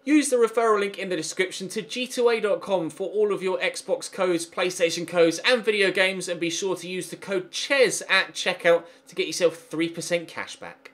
Use the referral link in the description to g2a.com for all of your Xbox codes, PlayStation codes and video games, and be sure to use the code CHES at checkout to get yourself 3% cashback.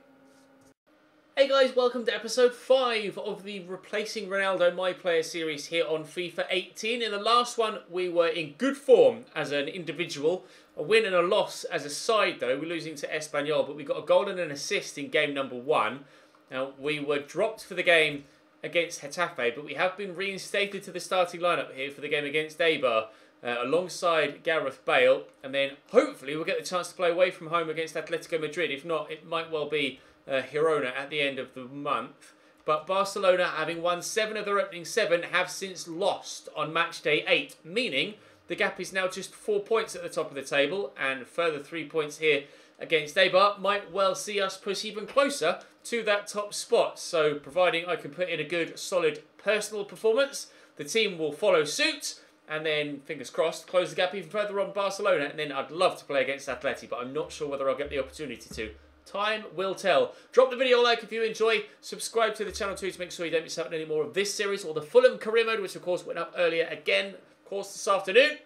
Hey guys, welcome to episode 5 of the Replacing Ronaldo My Player series here on FIFA 18. In the last one, we were in good form as an individual. A win and a loss as a side though. We're losing to Espanyol, but we got a goal and an assist in game number 1. Now, we were dropped for the game against Getafe, but we have been reinstated to the starting lineup here for the game against Eibar, alongside Gareth Bale, and then hopefully we'll get the chance to play away from home against Atletico Madrid. If not, it might well be Girona at the end of the month. But Barcelona, having won 7 of their opening 7, have since lost on match day 8, meaning the gap is now just 4 points at the top of the table, and further 3 points here against Eibar might well see us push even closer to that top spot. So providing I can put in a good solid personal performance, the team will follow suit, and then fingers crossed close the gap even further on Barcelona. And then I'd love to play against Atleti, but I'm not sure whether I'll get the opportunity to. Time will tell. Drop the video a like if you enjoy, subscribe to the channel too to make sure you don't miss out on any more of this series or the Fulham career mode, which of course went up earlier again, of course this afternoon.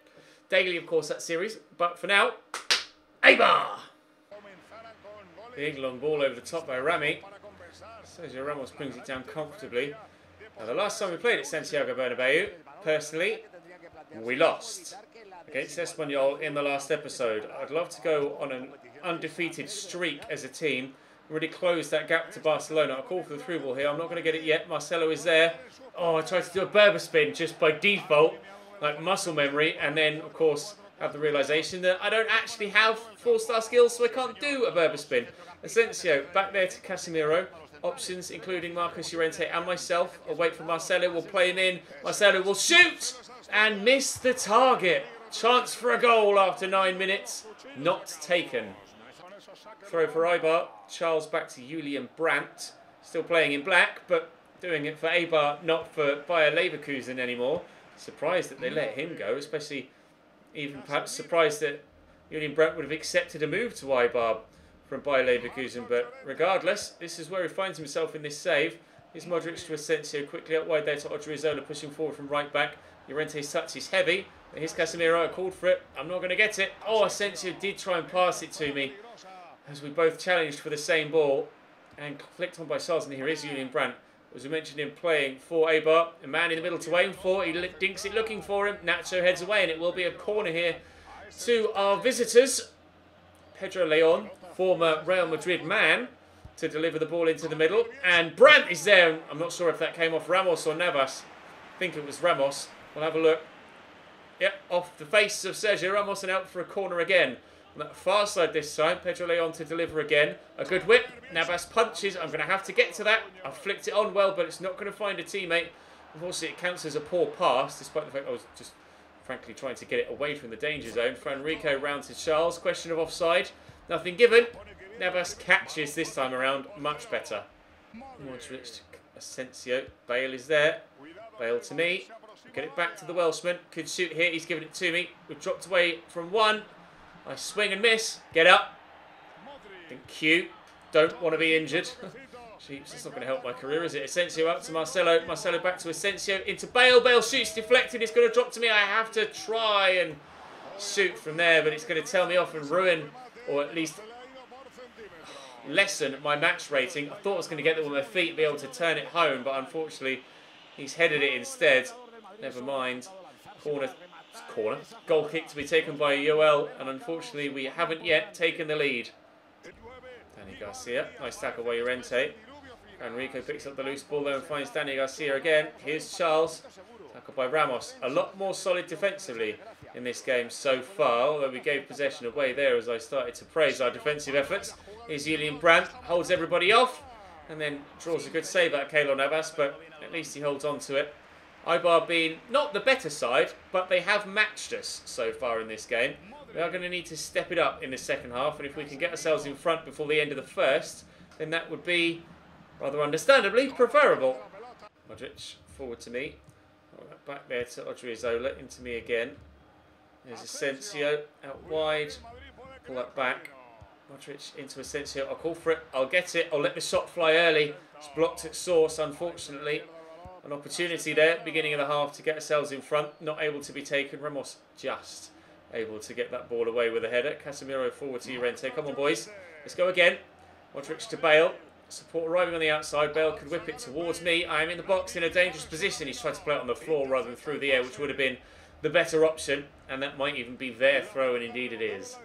Daily of course that series, but for now, Eibar! Big long ball over the top by Rami. Sergio Ramos brings it down comfortably. Now, the last time we played at Santiago Bernabeu, personally, we lost against Espanyol in the last episode. I'd love to go on an undefeated streak as a team, really close that gap to Barcelona. I'll call for the through ball here. I'm not going to get it yet. Marcelo is there. Oh, I tried to do a Berber spin just by default, like muscle memory, and then, of course, have the realisation that I don't actually have 4-star skills, so I can't do a Berber spin. Asensio back there to Casemiro. Options including Marcos Llorente and myself. I'll wait for Marcelo. We'll play him in. Marcelo will shoot and miss the target. Chance for a goal after 9 minutes. Not taken. Throw for Eibar. Charles back to Julian Brandt. Still playing in black, but doing it for Eibar, not for Bayer Leverkusen anymore. Surprised that they let him go, especially even perhaps surprised that Julian Brandt would have accepted a move to Eibar from Bayer Leverkusen. But regardless, this is where he finds himself in this save. Here's Modric to Asensio, quickly out wide there to Odriozola, pushing forward from right back. Llorente's touch is heavy. Here's Casemiro, I called for it. I'm not going to get it. Oh, Asensio did try and pass it to me, as we both challenged for the same ball. And flicked on by Charles, and here is Julian Brandt. As we mentioned him playing for Eibar, a man in the middle to aim for. He dinks it looking for him. Nacho heads away, and it will be a corner here to our visitors. Pedro Leon, former Real Madrid man, to deliver the ball into the middle. And Brandt is there. I'm not sure if that came off Ramos or Navas. I think it was Ramos. We'll have a look. Yep, off the face of Sergio Ramos and out for a corner again. On that far side this time, Pedro Leon to deliver again. A good whip. Navas punches. I'm going to have to get to that. I flicked it on well, but it's not going to find a teammate. Unfortunately, it counts as a poor pass, despite the fact I was just, frankly, trying to get it away from the danger zone. Franrico round to Charles. Question of offside. Nothing given. Navas catches this time around. Much better. Modric, Asensio. Bale is there. Bale to me. Get it back to the Welshman. Could shoot here. He's given it to me. We've dropped away from one. I swing and miss. Get up. Think you don't want to be injured. Jeez, that's not going to help my career, is it? Asensio up to Marcelo. Marcelo back to Asensio. Into Bale. Bale shoots deflected. It's going to drop to me. I have to try and shoot from there, but it's going to tell me off and ruin, or at least lessen my match rating. I thought I was going to get there with my feet and be able to turn it home, but unfortunately he's headed it instead. Never mind. Corner. Goal kick to be taken by Yoel, and unfortunately we haven't yet taken the lead. Danny Garcia, nice tackle by Llorente. Enrico picks up the loose ball there and finds Danny Garcia again. Here's Charles, tackled by Ramos. A lot more solid defensively in this game so far, although we gave possession away there as I started to praise our defensive efforts. Here's Julian Brandt, holds everybody off, and then draws a good save out of Keylor Navas, but at least he holds on to it. Eibar being not the better side, but they have matched us so far in this game. We are going to need to step it up in the second half, and if we can get ourselves in front before the end of the first, then that would be, rather understandably, preferable. Modric, forward to me. Back there to Odriozola, into me again. There's Asensio, out wide. Pull that back. Modric into Asensio. I'll call for it. I'll get it. I'll let the shot fly early. It's blocked at source, unfortunately. An opportunity there, beginning of the half, to get ourselves in front. Not able to be taken. Ramos just able to get that ball away with a header. Casemiro forward to Llorente. Come on, boys. Let's go again. Modric to Bale. Support arriving on the outside. Bale could whip it towards me. I am in the box in a dangerous position. He's tried to play it on the floor rather than through the air, which would have been the better option. And that might even be their throw, and indeed it is.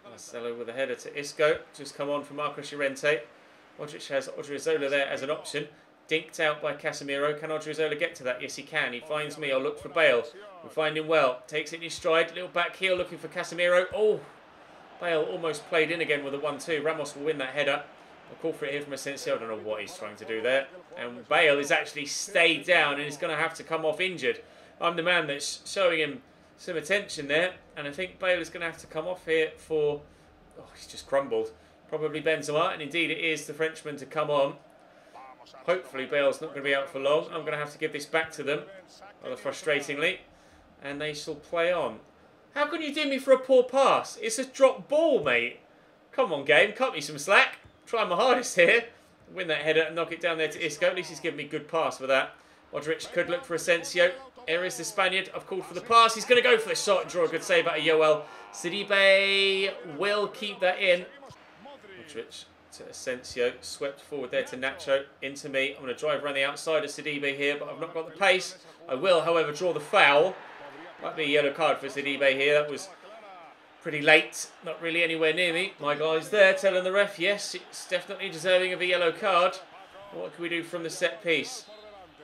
Marcelo with a header to Isco. Just come on from Marcos Llorente. Modric has Odriozola there as an option. Dinked out by Casemiro. Can Odriozola get to that? Yes, he can. He finds me. I'll look for Bale. We find him well. Takes it in his stride. Little back heel looking for Casemiro. Oh, Bale almost played in again with a 1-2. Ramos will win that header. I'll call for it here from Asensio. I don't know what he's trying to do there. And Bale has actually stayed down and is going to have to come off injured. I'm the man that's showing him some attention there. And I think Bale is going to have to come off here for... Oh, he's just crumbled. Probably Benzema. And indeed it is the Frenchman to come on. Hopefully Bale's not going to be out for long. I'm going to have to give this back to them, rather frustratingly. And they shall play on. How can you do me for a poor pass? It's a drop ball, mate. Come on, game. Cut me some slack. Try my hardest here. Win that header and knock it down there to Isco. At least he's given me good pass for that. Modric could look for Asensio. Here is the Spaniard. I've called for the pass. He's going to go for the shot and draw a good save out of Yoel. Sidibe will keep that in. Modric to Asensio, swept forward there to Nacho, into me. I'm going to drive around the outside of Sidibe here, but I've not got the pace. I will, however, draw the foul. Might be a yellow card for Sidibe here. That was pretty late, not really anywhere near me. My guy's there telling the ref, yes, it's definitely deserving of a yellow card. What can we do from the set piece?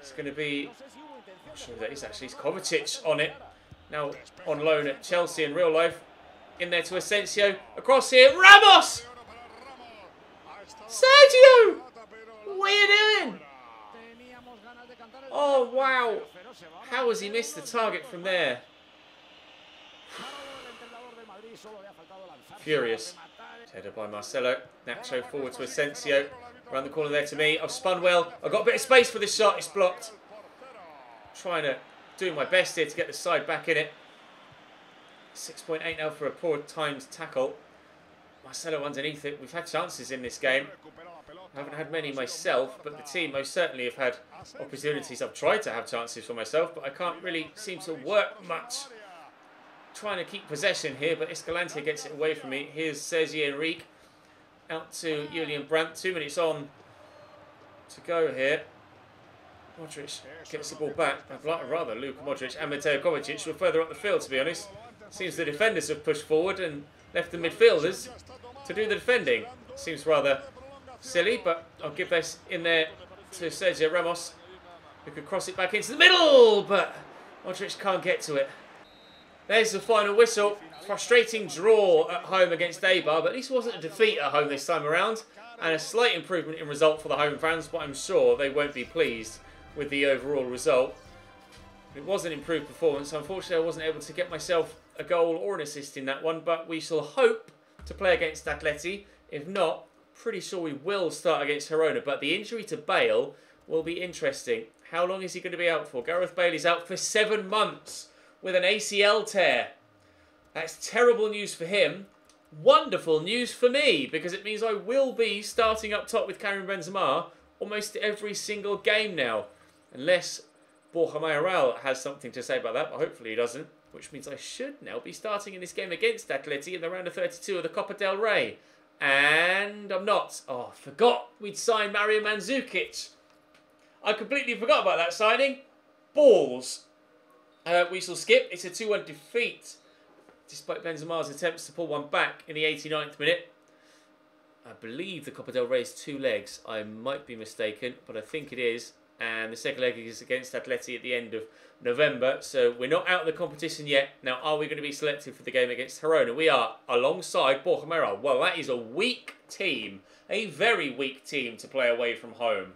It's going to be, I'm not sure that is actually, it's Kovacic on it. Now on loan at Chelsea in real life. In there to Asensio, across here, Ramos! Sergio! What are you doing? Oh, wow. How has he missed the target from there? Furious. Headed by Marcelo. Nacho forward to Asensio. Around the corner there to me. I've spun well. I've got a bit of space for this shot. It's blocked. Trying to do my best here to get the side back in it. 6.8 now for a poor timed tackle. Marcelo underneath it. We've had chances in this game. I haven't had many myself, but the team most certainly have had opportunities. I've tried to have chances for myself, but I can't really seem to work much. Trying to keep possession here, but Escalante gets it away from me. Here's Sergi Enrique. Out to Julian Brandt. 2 minutes on to go here. Modric gets the ball back. I'd rather Luka Modric and Mateo Kovacic were further up the field, to be honest. Seems the defenders have pushed forward and left the midfielders to do the defending. Seems rather silly, but I'll give this in there to Sergio Ramos, who could cross it back into the middle, but Modric can't get to it. There's the final whistle. Frustrating draw at home against Eibar, but at least it wasn't a defeat at home this time around, and a slight improvement in result for the home fans, but I'm sure they won't be pleased with the overall result. It was an improved performance. Unfortunately, I wasn't able to get myself a goal or an assist in that one, but we shall hope to play against Atleti. If not, pretty sure we will start against Girona, but the injury to Bale will be interesting. How long is he going to be out for? Gareth Bale is out for 7 months with an ACL tear. That's terrible news for him. Wonderful news for me, because it means I will be starting up top with Karim Benzema almost every single game now. Unless Borja Mayoral has something to say about that, but hopefully he doesn't. Which means I should now be starting in this game against Atleti in the round of 32 of the Copa del Rey. And I'm not. Oh, I forgot we'd signed Mario Mandzukic. I completely forgot about that signing. Balls. We shall skip. It's a 2-1 defeat, despite Benzema's attempts to pull one back in the 89th minute. I believe the Copa del Rey is 2 legs. I might be mistaken, but I think it is. And the second leg is against Atleti at the end of November. So we're not out of the competition yet. Now, are we going to be selected for the game against Girona? We are, alongside Borja Mayoral. Well, that is a weak team. A very weak team to play away from home.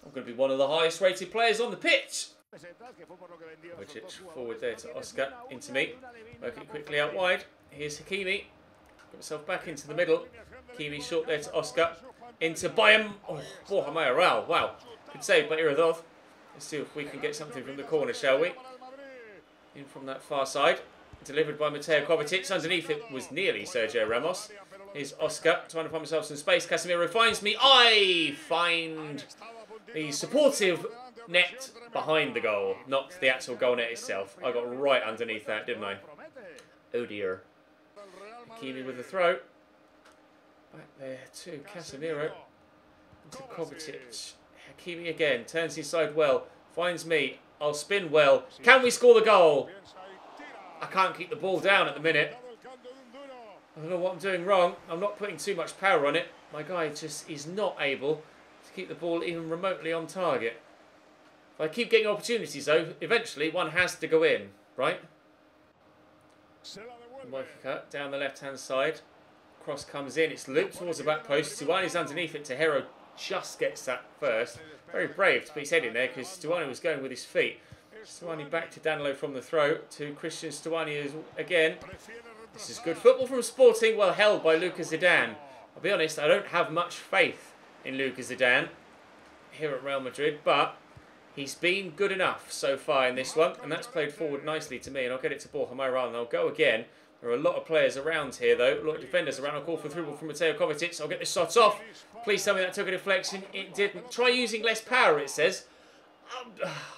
I'm going to be one of the highest rated players on the pitch. Kovacic forward there to Oscar, into me. Working quickly out wide. Here's Hakimi. Put himself back into the middle. Hakimi short there to Oscar. Into Bayern. Oh, Borja Mayoral. Wow. Good save by Iradov. Let's see if we can get something from the corner, shall we? In from that far side. Delivered by Mateo Kovacic. Underneath it was nearly Sergio Ramos. Here's Oscar trying to find himself some space. Casemiro finds me. I find the supportive net behind the goal, not the actual goal net itself. I got right underneath that, didn't I? Oh dear. Hakimi with the throw. Back there to Casemiro. To Kovacic. Hakimi again. Turns inside well. Finds me. I'll spin well. Can we score the goal? I can't keep the ball down at the minute. I don't know what I'm doing wrong. I'm not putting too much power on it. My guy just is not able to keep the ball even remotely on target. If I keep getting opportunities though, eventually one has to go in, right? Cut down the left-hand side. Cross comes in. It's looped towards the back post. Stuani's underneath it. Tahero just gets that first. Very brave to put his head in there because Stuani was going with his feet. Stuani back to Danilo from the throw to Christian Stuani again. This is good football from Sporting, well held by Lucas Zidane. I'll be honest, I don't have much faith in Lucas Zidane here at Real Madrid, but he's been good enough so far in this one, and that's played forward nicely to me, and I'll get it to Borja Mayoral, and I'll go again. There are a lot of players around here, though, a lot of defenders around. I'll call for a through ball from Mateo Kovacic. I'll get this shot off. Please tell me that took a deflection. It didn't. Try using less power, it says.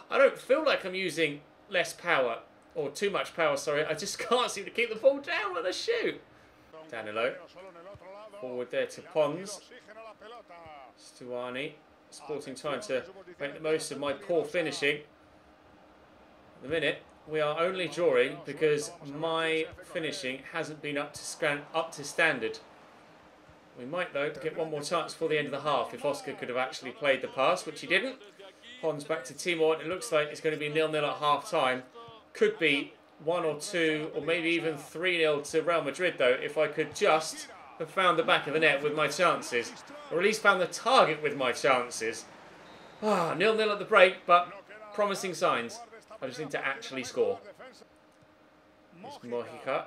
I don't feel like I'm using less power. Or too much power, sorry. I just can't seem to keep the ball down when I shoot. Danilo. Forward there to Pons. Stuani. Sporting trying to make the most of my poor finishing. At the minute, we are only drawing because my finishing hasn't been up to standard. We might, though, get one more chance before the end of the half if Oscar could have actually played the pass, which he didn't. Pons back to Timor. It looks like it's going to be 0-0 at half-time. Could be 1 or 2 or maybe even 3-0 to Real Madrid though if I could just have found the back of the net with my chances, or at least found the target with my chances. 0-0 at the break, but promising signs. I just need to actually score. There's Mojica.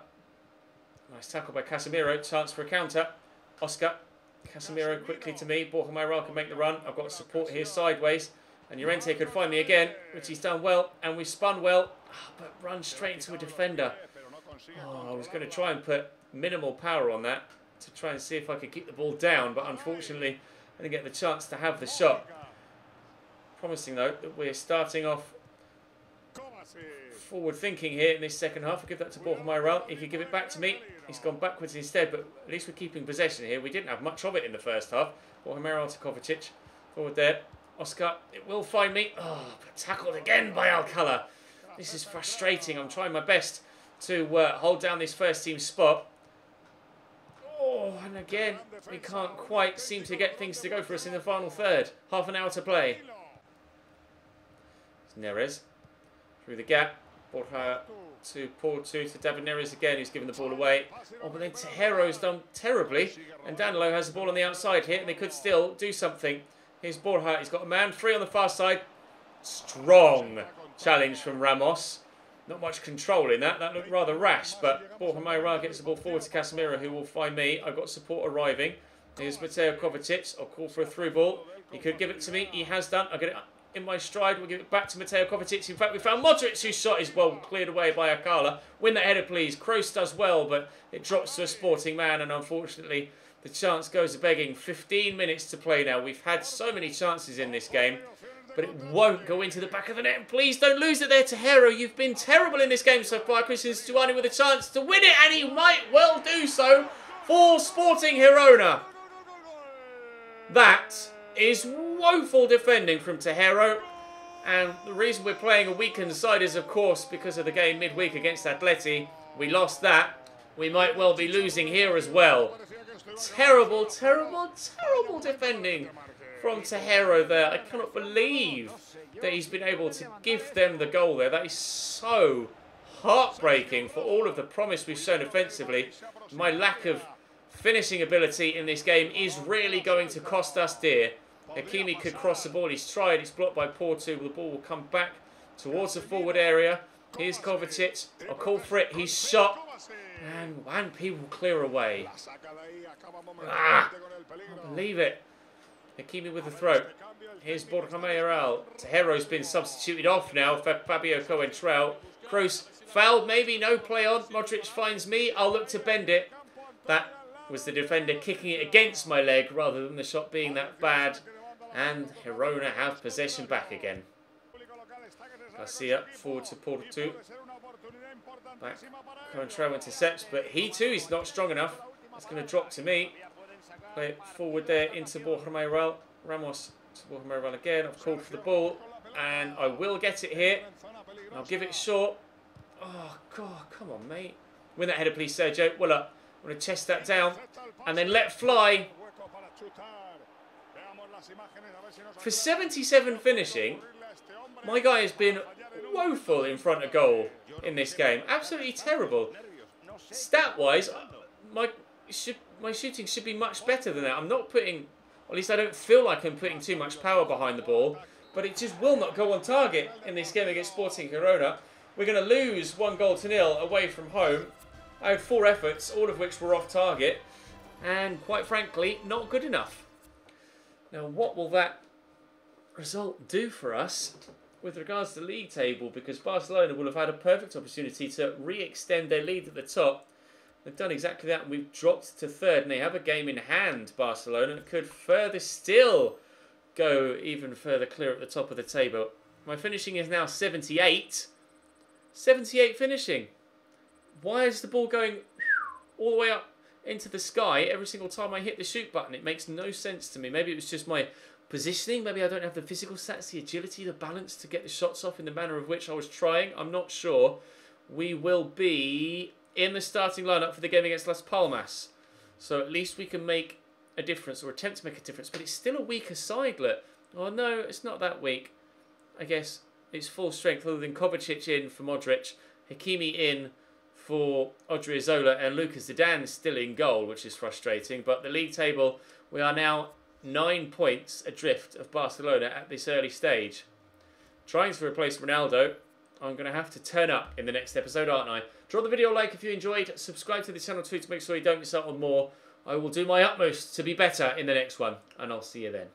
Nice tackle by Casemiro. Chance for a counter. Oscar. Casemiro quickly to me. Borja Mayoral can make the run. I've got support here sideways. And Llorente could find me again, which he's done well. And we spun well, but run straight into a defender. I was going to try and put minimal power on that to try and see if I could keep the ball down. But unfortunately, I didn't get the chance to have the shot. Promising, though, that we're starting off forward thinking here in this second half. I'll give that to Borja Mayoral. He could give it back to me. He's gone backwards instead, but at least we're keeping possession here. We didn't have much of it in the first half. Borja Mayoral to Kovacic. Forward there. Oscar, it will find me. But tackled again by Alcala. This is frustrating. I'm trying my best to hold down this first team spot. And again, we can't quite seem to get things to go for us in the final third. Half an hour to play. It's Neres. Through the gap. Borja to Porto to David Neres again, who's given the ball away. But then Tajero's done terribly. And Danilo has the ball on the outside here, and they could still do something. Here's Borja. He's got a man free on the far side. Strong challenge from Ramos. Not much control in that. That looked rather rash, but Borja Mayoral gets the ball forward to Casemiro, who will find me. I've got support arriving. Here's Mateo Kovacic. I'll call for a through ball. He could give it to me. He has done. I'll get it in my stride. We'll give it back to Mateo Kovacic. In fact, we found Modric, whose shot is well cleared away by Alcala. Win that header, please. Kroos does well, but it drops to a Sporting man, and unfortunately, the chance goes a-begging. 15 minutes to play now. We've had so many chances in this game, but it won't go into the back of the net. And please don't lose it there to Hero. You've been terrible in this game so far. Christian Stuani with a chance to win it, and he might well do so for Sporting Girona. That is woeful defending from Tahero. And the reason we're playing a weakened side is, of course, because of the game midweek against Atleti. We lost that. We might well be losing here as well. Terrible, terrible, terrible defending from Tahero there. I cannot believe that he's been able to give them the goal there. That is so heartbreaking for all of the promise we've shown offensively. My lack of finishing ability in this game is really going to cost us dear. Hakimi could cross the ball. He's tried. It's blocked by Porto. The ball will come back towards the forward area. Here's Kovacic. I'll call for it. He's shot. And Wanpi will clear away. I can't believe it. Hakimi with the throw. Here's Borja Mayoral. Tajero's been substituted off now for Fabio Coentrao. Kroos fouled. Maybe no play on. Modric finds me. I'll look to bend it. That was the defender kicking it against my leg rather than the shot being that bad. And Girona have possession back again. Garcia forward to Porto 2. Back. Contrail intercepts, but he too is not strong enough. That's going to drop to me. Play it forward there into Borja Mayoral. Ramos to Borja Mayoral again. I've called for the ball, and I will get it here. I'll give it short. Oh, God, come on, mate. Win that header, please, Sergio. Well, I'm going to chest that down and then let fly. For 77 finishing, my guy has been woeful in front of goal in this game. Absolutely terrible. Stat-wise, my shooting should be much better than that. I'm not putting, or at least I don't feel like I'm putting too much power behind the ball, but it just will not go on target in this game against Sporting Girona. We're going to lose 1-0 away from home. I had 4 efforts, all of which were off target, and quite frankly, not good enough. Now, what will that result do for us with regards to the league table? Because Barcelona will have had a perfect opportunity to re-extend their lead at the top. They've done exactly that, and we've dropped to 3rd, and they have a game in hand, Barcelona. Could further still go even further clear at the top of the table. My finishing is now 78. 78 finishing. Why is the ball going all the way up into the sky every single time I hit the shoot button? It makes no sense to me. Maybe it was just my positioning. Maybe I don't have the physical stats, the agility, the balance to get the shots off in the manner of which I was trying. I'm not sure. We will be in the starting lineup for the game against Las Palmas. So at least we can make a difference, or attempt to make a difference. But it's still a weaker side, look. Oh no, it's not that weak. I guess it's full strength, other than Kovacic in for Modric, Hakimi in for Odriozola, and Lucas Zidane still in goal, which is frustrating. But the league table, we are now 9 points adrift of Barcelona at this early stage. Trying to replace Ronaldo, I'm going to have to turn up in the next episode, aren't I? Drop the video a like if you enjoyed. Subscribe to the channel too to make sure you don't miss out on more. I will do my utmost to be better in the next one, and I'll see you then.